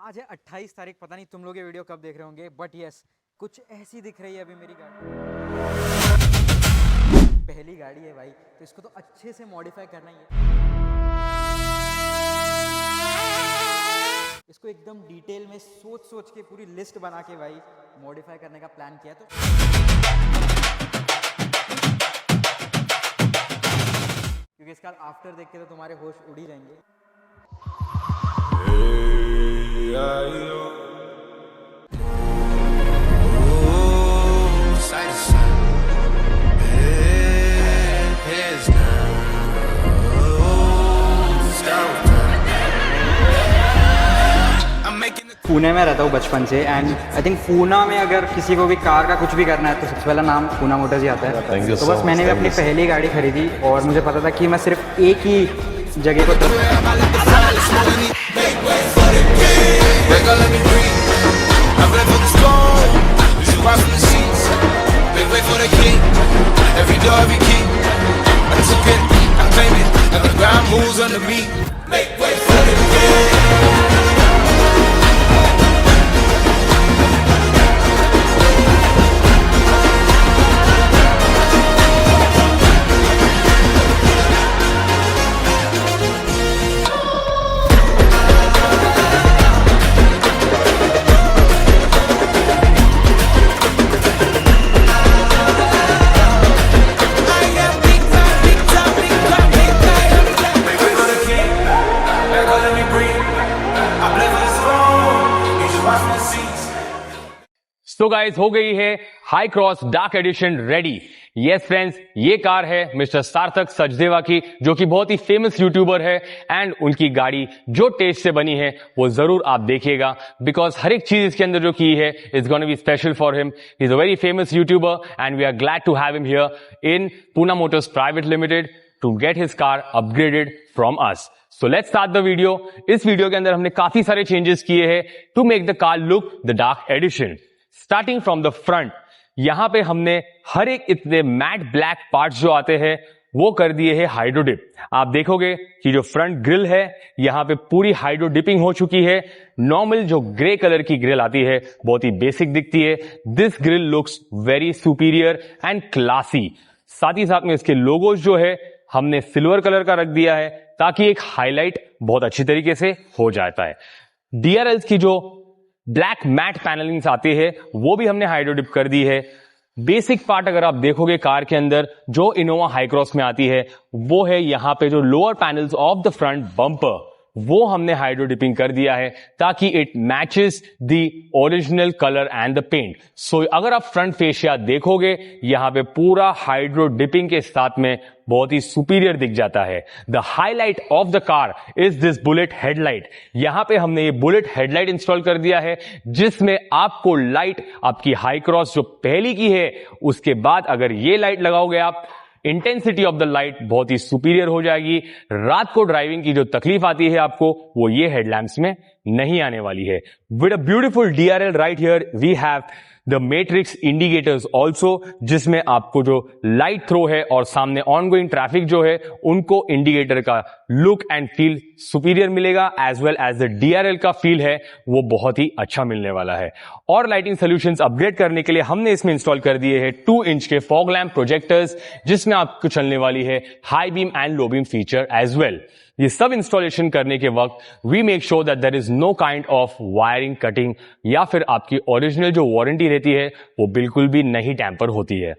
आज है 28 तारीख, पता नहीं तुम लोग ये वीडियो कब देख रहे होंगे, बट यस कुछ ऐसी दिख रही है अभी मेरी गाड़ी। पहली गाड़ी है भाई, तो इसको तो अच्छे से मॉडिफाई करना ही है। इसको एकदम डिटेल में सोच सोच के पूरी लिस्ट बना के भाई मॉडिफाई करने का प्लान किया। तो क्योंकि इसका आफ्टर देख के तो तुम्हारे होश उड़ ही जाएंगे। पुणे में रहता हूँ बचपन से एंड आई थिंक पूना में अगर किसी को भी कार का कुछ भी करना है तो सबसे पहला नाम पूना मोटर्स ही आता है। तो बस मैंने भी अपनी पहली गाड़ी खरीदी और मुझे पता था कि मैं सिर्फ एक ही जगह को तो गाइस हो गई है high cross dark edition ready. Yes friends, ये कार है मिस्टर सार्थक सचदेवा की, जो कि बहुत ही फेमस यूट्यूबर है एंड उनकी गाड़ी जो टेस्ट से बनी है वो जरूर आप देखिएगा, बिकॉज हर एक चीज इसके अंदर जो की है is gonna be special for him. He is a very famous YouTuber and we are glad to have him here in Poona Motors Private Limited to get his car upgraded from us. So let's start the video. इस video के अंदर हमने काफी सारे changes किए हैं to make the car look the dark edition. Starting from the front, यहां पे हमने हर एक इतने मैट ब्लैक पार्ट्स जो आते हैं वो कर दिए हैं हाइड्रो डिप। आप देखोगे कि जो फ्रंट ग्रिल है यहां पे पूरी हाइड्रो डिपिंग हो चुकी है। नॉर्मल जो ग्रे कलर की ग्रिल आती है बहुत ही बेसिक दिखती है। This grill looks very superior and classy. साथ ही साथ में इसके लोगोज जो है हमने सिल्वर कलर का रख दिया है ताकि एक हाईलाइट बहुत अच्छी तरीके से हो जाता है। डीआरएल्स की जो ब्लैक मैट पैनलिंग्स आती है वो भी हमने हाइड्रोडिप कर दी है। बेसिक पार्ट अगर आप देखोगे कार के अंदर जो इनोवा हाई क्रॉस में आती है वो है यहां पे जो lower panels of the front bumper, वो हमने हाइड्रो डिपिंग कर दिया है ताकि it matches the original colour and the paint. So अगर आप फ्रंट फेशिया देखोगे यहां पे पूरा हाइड्रो डिपिंग के साथ में बहुत ही सुपीरियर दिख जाता है। The highlight of the car is this bullet headlight. यहां पे हमने ये बुलेट हेडलाइट इंस्टॉल कर दिया है जिसमें आपको लाइट आपकी हाई क्रॉस जो पहली की है उसके बाद अगर ये लाइट लगाओगे आप, इंटेंसिटी ऑफ द लाइट बहुत ही सुपीरियर हो जाएगी। रात को ड्राइविंग की जो तकलीफ आती है आपको वो ये हेडलैम्प्स में नहीं आने वाली है। With a beautiful DRL right here we have the matrix indicators also, जिसमें आपको जो लाइट थ्रो है और सामने ऑनगोइंग ट्रैफिक जो है उनको इंडिकेटर का लुक एंड फील सुपीरियर मिलेगा, as well as the DRL का फील है वो बहुत ही अच्छा मिलने वाला है। और लाइटिंग सॉल्यूशंस अपग्रेड करने के लिए हमने इसमें इंस्टॉल कर दिए हैं 2 इंच के फॉग लैम्प प्रोजेक्टर्स, जिसमें आपको चलने वाली है high beam and low beam feature as well. ये सब इंस्टॉलेशन करने के वक्त we make sure that there is no kind of wiring cutting या फिर आपकी ओरिजिनल जो वारंटी रहती है वो बिल्कुल भी नहीं टैंपर होती है।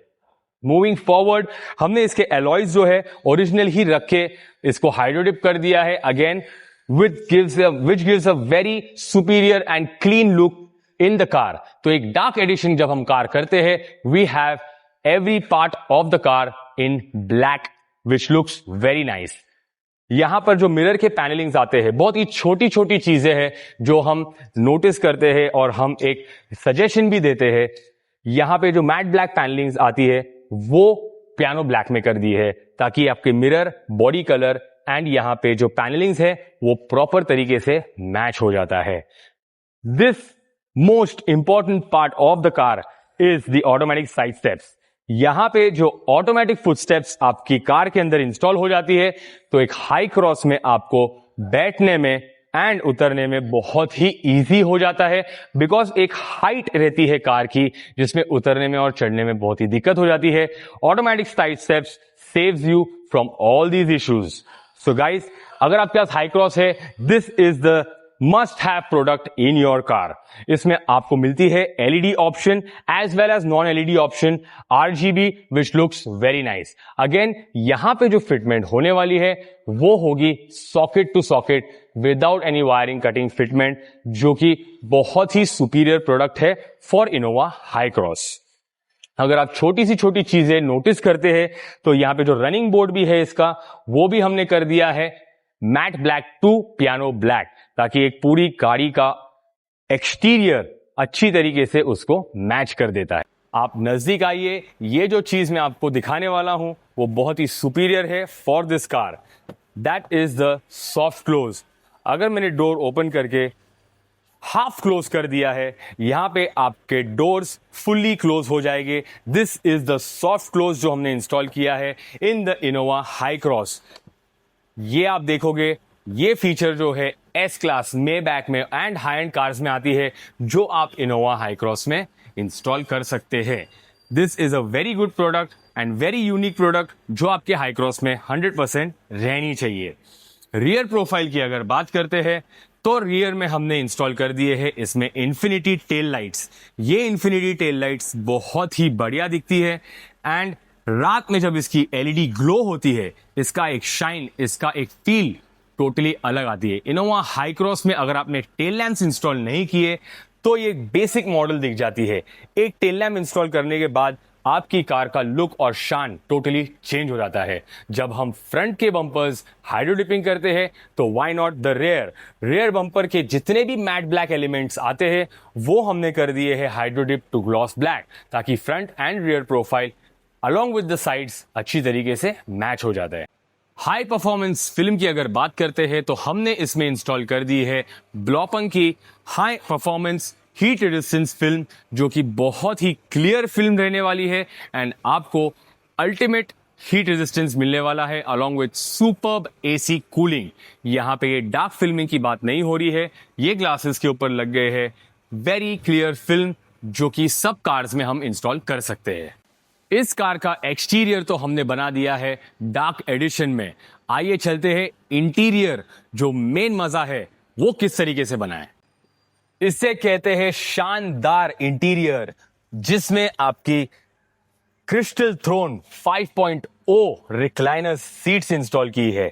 मूविंग फॉरवर्ड, हमने इसके एलॉयज जो है ओरिजिनल ही रख के इसको हाइड्रोडिप कर दिया है again, which gives a very superior and clean look in the car। तो एक डार्क एडिशन जब हम कार करते हैं we have every part of the car in black which looks very nice। यहां पर जो मिरर के पैनलिंग्स आते हैं बहुत ही छोटी छोटी चीजें हैं जो हम नोटिस करते हैं और हम एक सजेशन भी देते हैं। यहां पे जो मैट ब्लैक पैनलिंग्स आती है वो पियानो ब्लैक में कर दी है ताकि आपके मिरर, बॉडी कलर एंड यहां पे जो पैनलिंग्स है वो प्रॉपर तरीके से मैच हो जाता है। This most important part of the car is the automatic side steps. यहां पे जो ऑटोमेटिक फुटस्टेप्स आपकी कार के अंदर इंस्टॉल हो जाती है तो एक हाई क्रॉस में आपको बैठने में एंड उतरने में बहुत ही इजी हो जाता है बिकॉज एक हाइट रहती है कार की जिसमें उतरने में और चढ़ने में बहुत ही दिक्कत हो जाती है. Automatic side steps saves you from all these issues. So guys, अगर आपके पास हाई क्रॉस है, this is the must have product in your car. इसमें आपको मिलती है LED option as well as non LED option, RGB which looks very nice. Again यहां पे जो फिटमेंट होने वाली है वो होगी socket to socket without any wiring cutting fitment, जो कि बहुत ही सुपीरियर प्रोडक्ट है फॉर इनोवा हाई क्रॉस. अगर आप छोटी सी छोटी चीजें नोटिस करते हैं तो यहां पे जो रनिंग बोर्ड भी है इसका, वो भी हमने कर दिया है matte black to piano black, ताकि एक पूरी गाड़ी का एक्सटीरियर अच्छी तरीके से उसको मैच कर देता है. आप नजदीक आइए, ये जो चीज मैं आपको दिखाने वाला हूं वो बहुत ही सुपीरियर है for this car. That is the soft close. अगर मैंने डोर ओपन करके हाफ क्लोज कर दिया है, यहां पे आपके डोर्स फुल्ली क्लोज हो जाएंगे. This is the soft close जो हमने इंस्टॉल किया है in the Innova high cross. ये आप देखोगे, ये फीचर जो है एस क्लास मेबैक में एंड हाई एंड कार्स में आती है, जो आप इनोवा हाई क्रॉस में इंस्टॉल कर सकते हैं. This is a very good product and very unique product जो आपके हाई क्रॉस में 100% रहनी चाहिए. रियर प्रोफाइल की अगर बात करते हैं तो रियर में हमने इंस्टॉल कर दिए हैं इसमें इन्फिनिटी टेल लाइट्स. ये इन्फिनिटी टेल लाइट्स बहुत ही बढ़िया दिखती है एंड रात में जब इसकी एलईडी ग्लो होती है, इसका एक शाइन, इसका एक फील टोटली अलग आती है. इनोवा हाई क्रॉस में अगर आपने टेल लैम्प्स इंस्टॉल नहीं किए तो ये बेसिक मॉडल दिख जाती है. एक टेल लैम्प इंस्टॉल करने के बाद आपकी कार का लुक और शान टोटली चेंज हो जाता है. जब हम फ्रंट के बम्पर्स हाइड्रो डिपिंग करते हैं तो why not the rear bumper के जितने भी मैट ब्लैक एलिमेंट्स आते हैं वो हमने कर दिए हैं hydro dip to gloss black, ताकि front and rear profile along with the sides अच्छी तरीके से मैच हो जाता है. हाई परफॉर्मेंस फिल्म की अगर बात करते हैं तो हमने इसमें इंस्टॉल कर दी है ब्लॉपंग की high performance heat resistance film, जो कि बहुत ही क्लियर फिल्म रहने वाली है एंड आपको अल्टीमेट हीट रेजिस्टेंस मिलने वाला है along with superb AC cooling. यहाँ पे ये डार्क फिल्मिंग की बात नहीं हो रही है, ये ग्लासेस के ऊपर लग गए हैं वेरी क्लियर फिल्म, जो कि सब कार्स में हम इंस्टॉल कर सकते हैं. इस कार का एक्सटीरियर तो हमने बना दिया है डार्क एडिशन में. आइए चलते हैं इंटीरियर, जो मेन मजा है वो किस तरीके से बना है. इससे कहते हैं शानदार इंटीरियर, जिसमें आपकी crystal throne 5.0 recliner seats install की है.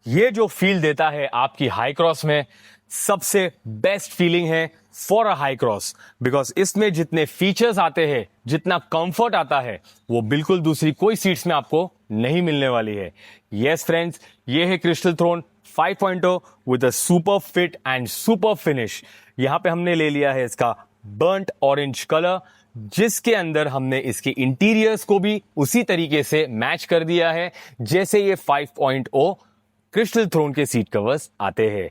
ये जो फील देता है आपकी हाई क्रॉस में, सबसे बेस्ट फीलिंग है for a high cross, because इसमें जितने फीचर्स आते हैं, जितना कंफर्ट आता है, वो बिल्कुल दूसरी कोई सीट्स में आपको नहीं मिलने वाली है. यस फ्रेंड्स, ये है crystal throne 5.0 with a super fit and super finish. यहां पे हमने ले लिया है इसका बर्न्ट ऑरेंज कलर, जिसके अंदर हमने इसके इंटीरियर्स को भी उसी तरीके से मैच कर दिया है जैसे ये 5.0 क्रिस्टल थ्रोन के सीट कवर्स आते हैं.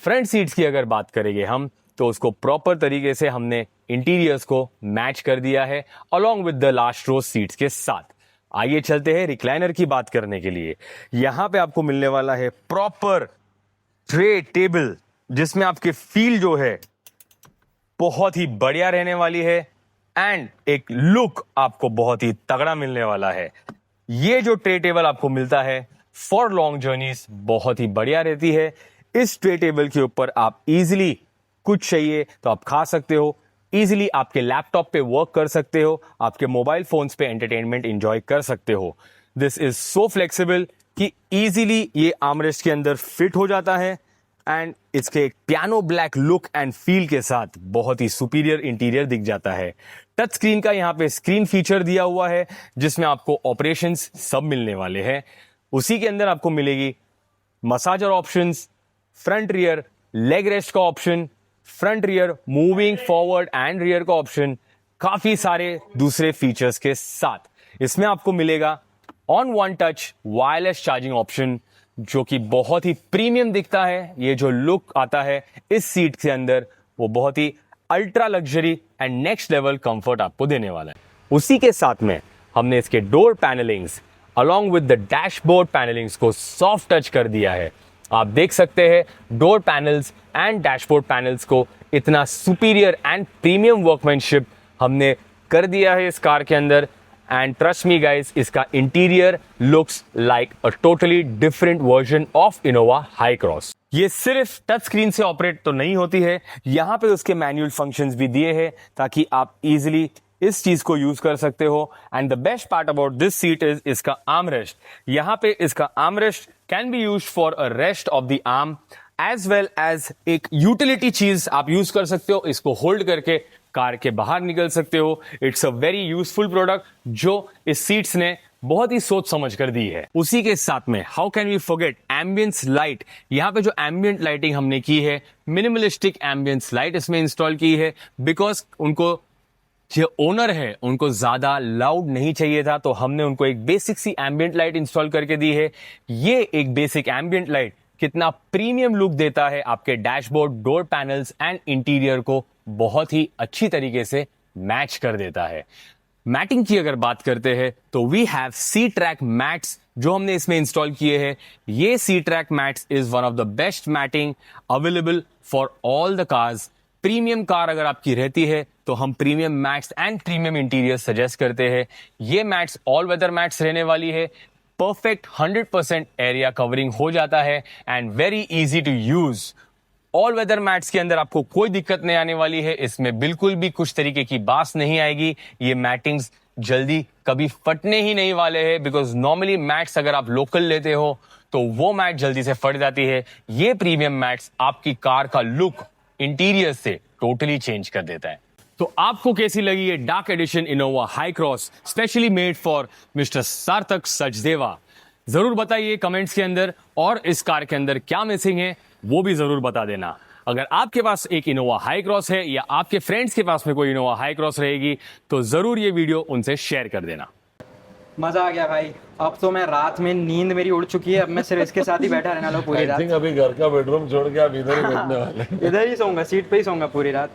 फ्रंट सीट्स की अगर बात करेंगे हम, तो उसको प्रॉपर तरीके से हमने इंटीरियर्स को मैच कर दिया है along with the last row seats के साथ. आइए चलते हैं रिक्लाइनर की बात करने के लिए. यहां पे आपको मिलने वाला है प्रॉपर ट्रे टेबल, जिसमें आपके फील जो है बहुत ही बढ़िया रहने वाली है एंड एक लुक आपको बहुत ही तगड़ा मिलने वाला है. ये जो ट्रे टेबल आपको मिलता है फॉर लॉन्ग जर्नीज बहुत ही बढ़िया रहती है. इस ट्रे टेबल के ऊपर आप इजीली कुछ चाहिए तो आप खा सकते हो, इजीली आपके लैपटॉप पे वर्क कर सकते हो, आपके मोबाइल फोन्स पे एंटरटेनमेंट एंजॉय कर सकते हो. दिस इज सो फ्लेक्सिबल कि इजीली ये आर्मरेस्ट के अंदर फिट हो जाता है एंड इसके piano black look and feel के साथ बहुत ही सुपीरियर इंटीरियर दिख जाता है. टच स्क्रीन का यहाँ पे स्क्रीन फीचर दिया हुआ है, जिसमें आपको ऑपरेशंस सब मिलने वाले हैं. उसी के अंदर आपको मिलेगी massager options, front rear leg rest का option, front rear moving forward and rear का ऑप्शन, काफी सारे दूसरे फीचर्स के साथ. इसमें आपको मिलेगा on one touch wireless charging option, जो कि बहुत ही प्रीमियम दिखता है. ये जो लुक आता है इस सीट के अंदर, वो बहुत ही ultra luxury and next level comfort आपको देने वाला है. उसी के साथ में हमने इसके door panellings along with the dashboard panellings को सॉफ्ट टच कर दिया है. आप देख सकते हैं door panels and dashboard panels को इतना सुपीरियर एंड प्रीमियम वर्कमैनशिप हमने कर दिया है इस कार के अंदर। एंड ट्रस्ट मी गाइस, इसका interior looks like a totally different version of Innova high cross. ये सिर्फ टच स्क्रीन से ऑपरेट तो नहीं होती है, यहाँ पे उसके मैनुअल फंक्शंस भी दिए हैं ताकि आप इजीली इस चीज को यूज कर सकते हो। And the best part about this seat is इसका आर्म रेस्ट। यहाँ पे इसका arm rest can be used for a rest of the arm as well as एक यूटिलिटी चीज आप यूज कर सकते हो। इसको होल्ड करके कार के बाहर निकल सकते हो। It's a very useful product जो इस सीट्स ने बहुत ही सोच समझ कर दी है। उसी के साथ में how can we forget ambience light. यहाँ पे जो एम्बियंट लाइटिंग हमने की है, मिनिमलिस्टिक एम्बियंस लाइट इसमें इंस्टॉल की है, बिकॉज उनको जो ओनर है उनको ज्यादा लाउड नहीं चाहिए था, तो हमने उनको एक बेसिक सी एम्बियंट लाइट इंस्टॉल करके दी है। ये एक बेसिक एम्बियंट लाइट कितना प्रीमियम लुक देता है आपके dashboard, door panels and interior को बहुत ही अच्छी तरीके से मैच कर देता है। मैटिंग की अगर बात करते हैं तो we have C track mats जो हमने इसमें इंस्टॉल किए हैं। ये C track mats is one of the best matting available for all the cars. Premium car अगर आपकी रहती है तो हम premium mats and premium interior suggest करते हैं। ये मैट्स ऑल वेदर मैट्स रहने वाली है। परफेक्ट 100% एरिया कवरिंग हो जाता है and very easy to use. All weather mats के अंदर आपको कोई दिक्कत नहीं आने वाली है, इसमें बिल्कुल भी कुछ तरीके की बास नहीं आएगी। ये मैटिंग्स जल्दी कभी फटने ही नहीं वाले हैं, बिकॉज नॉर्मली मैट्स अगर आप लोकल लेते हो तो वो मैट जल्दी से फट जाती है। ये प्रीमियम मैट्स आपकी कार का लुक इंटीरियर से टोटली चेंज कर देता है। तो आपको कैसी लगी ये dark edition Innova high cross specially made for mister सार्थक सचदेवा? जरूर बताइए कमेंट्स के अंदर, और इस कार के अंदर क्या मिसिंग है वो भी जरूर बता देना। अगर आपके पास एक इनोवा हाई क्रॉस है या आपके फ्रेंड्स के पास में कोई इनोवा हाई क्रॉस रहेगी तो जरूर ये वीडियो उनसे शेयर कर देना। मजा आ गया भाई। अब तो मैं रात में नींद मेरी उड़ चुकी है, अब मैं सिर्फ इसके साथ ही बैठा रहने वाला हूँ पूरी रात। अभी घर का बेडरूम छोड़ के आप इधर ही बैठने वाले हैं। इधर ही सोऊंगा, सीट पे ही सोऊंगा पूरी रात।